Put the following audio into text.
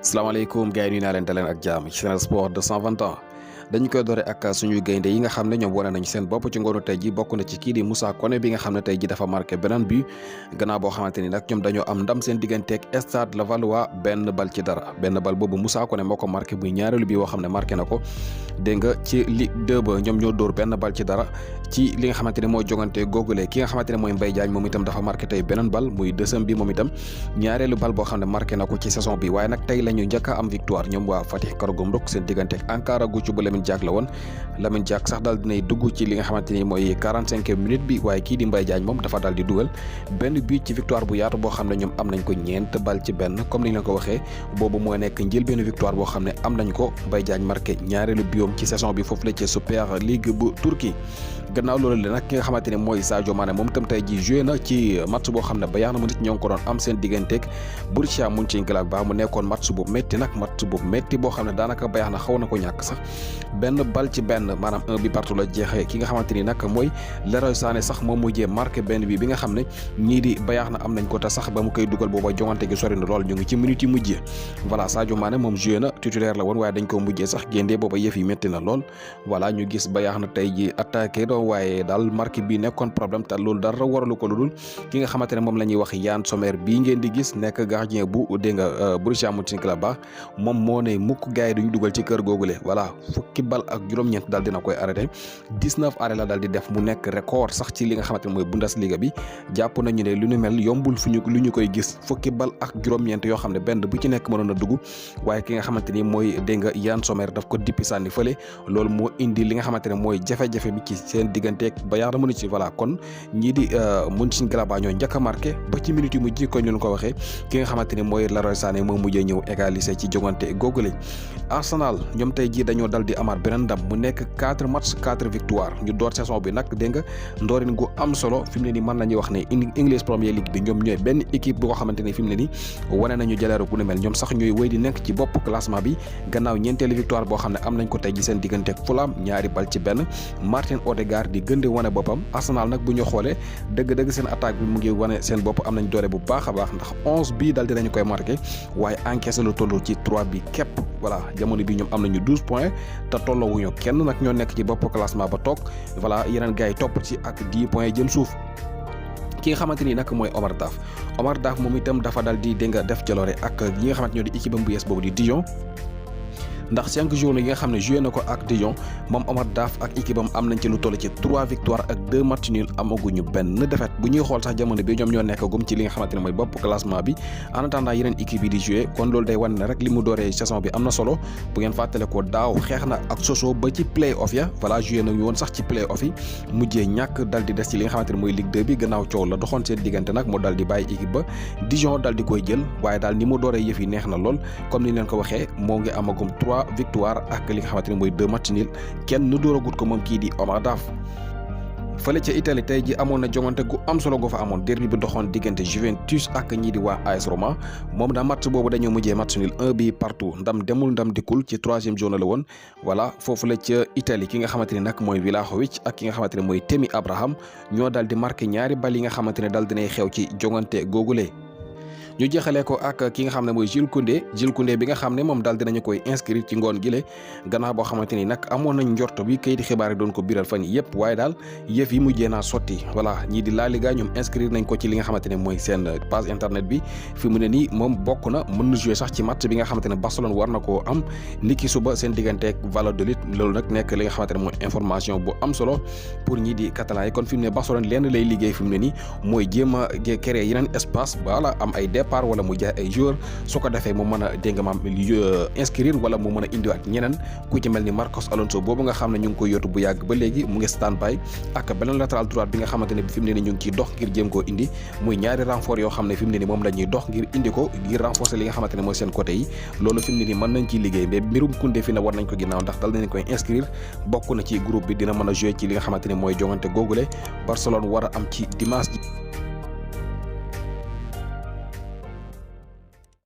salaamaaleykum gars yi nuyu naa leen daleen ak jaam ci Sen Sport 220 ans dañu koy doore ak suñuy gaynde yi nga xam ne ñoom wane nañu seen bopp ci ngoonu tey ji bokk na ci kii di Moussa Koné bi nga xam ne tey ji dafa marqué beneen but gannaaw boo xamante ni nag ñoom dañoo am ndam seen digganteeg Stade Lavallois benn bal ci dara benn bal boobu Moussa Koné moo ko marqué muy ñaareelu bi boo xam ne marqué na ko dégg nga ci Ligue 2 ba ñoom ñoo dóor benn bal ci dara ci li nga xamante ne mooy jogante googule ki nga xamante ne mooy Mbaye Diagne moom itam dafa marqué tey beneen bal muy deuxième bi moom itam ñaareelu bal boo xam ne marqué na ko ci saison bi waaye nag tey la ñu njëkk a am victoire ñoom waa Fatick Karagom Rok seen digganteeg Ankara Gucci bu Lamine Diack la woon Lamine Diack sax daal dinay dugg ci li nga xamante ni mooy 45e minute bi waaye kii di Mbaye Diagne moom dafa daal di dugal benn but ci victoire bu yaatu boo xam ne ñoom am nañ ko ñeent bal ci benn comme ni ñu leen ko waxee boobu mooy nekk njël benn victoire boo xam ne am nañ ko Mbaye Diagne marqué ñaareelu biom ci saison bi foofu la ci Super League bu Turquie gannaaw loolu la nag ki nga xamante ne mooy Sadio Mané moom itam tey ji joué na ci match boo xam ne Bayern Munich ñoo ngi ko doon am seen digganteeg Borussia Mönchengladbach mu nekkoon match bu métti nag match bu métti boo xam ne daanaka Bayern na xaw na ko ñàkk sax benn bal ci benn maanaam 1 bi partout la jeexee ki nga xamante ni nag mooy Leroy Sané sax moom mujjee marqué benn bi nga xam ne ñii di Bayern na am nañ ko te sax ba mu koy dugal booba jongante gi sori na lool ñu ngi ci minute yi mujjee voilà Sadio Mané moom joué na titulaire la woon waaye dañ ko mujjee sax géndee booba yëf yi métti na lool voilà ñu gis Bayern na tey ji attaqué do waaye daal marque bi nekkoon problème te loolu dara waralu ko lu dul ki nga xamante ne moom la ñuy wax Yann Sommer bii ngeen di gis nekk gardien bu dégg nga Borussia Mönchengladbach moom moo ne mukk gars yi duñu dugal ci kër googule voilà fukki bal ak juróom-ñeent daal dina koy arrêté 19 arrêt la daal di def mu nekk record sax ci li nga xamante ne mooy Bundesliga bi jàpp nañu ne lu ñu mel yombul lu ñu koy gis fukki bal ak juróom-ñeent yoo xam ne benn bu ci nekk mënoon a dugg waaye ki nga xamante ni mooy dégg nga Yann Sommer daf ko dippi sànni fële loolu moo indi li nga xamante ne mooy jafe-jafe bi ci seen digganteeg Bayern Munich ci voilà kon ñii di Mönchengladbach ñoo njëkk a marqué ba ci minute yu mujj ko ñu ko waxee ki nga xamante ni mooy Leroy Sané moo mujjee ñëw égaliser ci jogante googule Arsenal ñoom tey jii dañoo dal di amaat beneen ndam mu nekk 4 matchs 4 victoire ñu door saison bi nag dégg nga ndoorin gu am solo fi mu ne nii mën nañuy wax ne English Premier League bi ñoom ñooy benn équipe boo xamante ne fi mu ne nii wane nañu jaleeru gu ne mel ñoom sax ñooy wéy di nekk ci bopp classement bi gannaaw ñeenteelu victoire boo xam ne am nañ ko tey ji seen diggante ak Fulham ñaari bal ci benn Martin Odegaard di gën di wane boppam Arsenal nag bu ñu xoolee dëgg-dëgg seen attaque bi mu ngi wane seen bopp am nañ doole bu baax a baax ndax 11 bii daal dinañu koy marqué waaye encaissé lu toll ci 3 bi képp voilà jamono bi ñoom am nañu 12 points te tolloowuñu kenn nag ñoo nekk ci bopp classement ba toog voilà yeneen gars yi topp ci ak 10 points jël suuf ki nga xamante ni nag mooy Omar Daf moom itam dafa daal di dégg nga def jaloore ak ñi nga xamante ñoo di équipe am bu yees boobu di Dijon ndax 5 jours yi nga xam ne joué na ko ak Dijon moom Omar Daf ak équipe am nañ ci lu toll ci 3 victoires ak 2 matchs nuls amaguñu benn défaite bu ñuy xool sax jamono bi ñoom ñoo nekkagum ci li nga xamante ne mooy bopp classement bi en attendant yeneen équipe yi di joué kon loolu day wane ne rek li mu dooree saison bi am na solo bu ngeen fàttale ko daaw xeex na ak Sochaux ba ci play off ya voilà joué nañu woon sax ci play off yi mujjee ñàkk dal di des ci li nga xamante ne mooy Ligue 2 bi gannaaw coow la doxoon seen diggante nag mu dal di bàyyi équipe ba Dijon dal di koy jël waaye daal ni mu dooree yëf yi neex na lool comme ni leen ko waxee moo ngi amagum 3 victoires ak li nga xamante ne mooy 2 matchs nuls kenn nu dooragut ko moom kii di Omar Daf fële ca Italie tey ji amoon na jongante gu am solo gu fa amoon derby bi doxoon diggante Juventus ak ñii di waa AS Roma moom daa match boobu dañoo mujjee match nul 1 bi partout ndam demul ndam dikkul ci 3e journée la woon voilà foofu la ca Italie ki nga xamante ne nag mooy Vlahovic ak ki nga xamante ne mooy Tammy Abraham ñoo daal di marqué ñaari bal yi nga xamante ne daal dinay xew ci jongante googule ñu jeexalee ko ak ki nga xam ne mooy Jules Koundé bi nga xam ne moom daal dinañu koy inscrire ci ngoon gile gannaaw boo xamante ni nag amoon nañ njort bi kayiti xibaar yi doon ko biral fan yi yëpp waaye daal yëf yi mujjee naa sotti voilà ñii di La Liga ñoom inscrire nañ ko ci li nga xamante ne mooy seen page internet bi fi mu ne nii moom bokk na mën na jouer sax ci match bi nga xamante ne Barcelone war na koo am niki suba seen digganteeg Valladolid loolu nag nekk li nga xamante ne mooy information bu am solo pour ñii di catalan yi kon fi mu ne Barcelone lenn lay liggéey fi mu ne nii mooy jéem a créer yeneen espace voilà am ay départ wala mu jaay ay joueurs su ko defee mu mën a dégg nga maam inscrire wala mu mën a indiwaat ñeneen ku ci mel ni Marcos Alonso boobu nga xam ne ñu ngi koy yóotu bu yàgg ba léegi mu ngi standby ak beneen latéral droite bi nga xamante ne fi mu ne ni ñu ngi ciy dox ngir jéem koo indi muy ñaari renfort yoo xam ne fi mu ne ni moom la ñuy dox ngir indi ko ngir renforcer li nga xamante ne mooy seen côté yi loolu fi mu ne ni mën nañ ciy liggéey mais mbirum Koundé fi ne war nañ ko ginnaaw ndax dal nañ koy inscrire bokk na ci groupe bi dina mën a jouer ci li nga xamante ne mooy jongante googule Barcelone war a am ci dimanche ji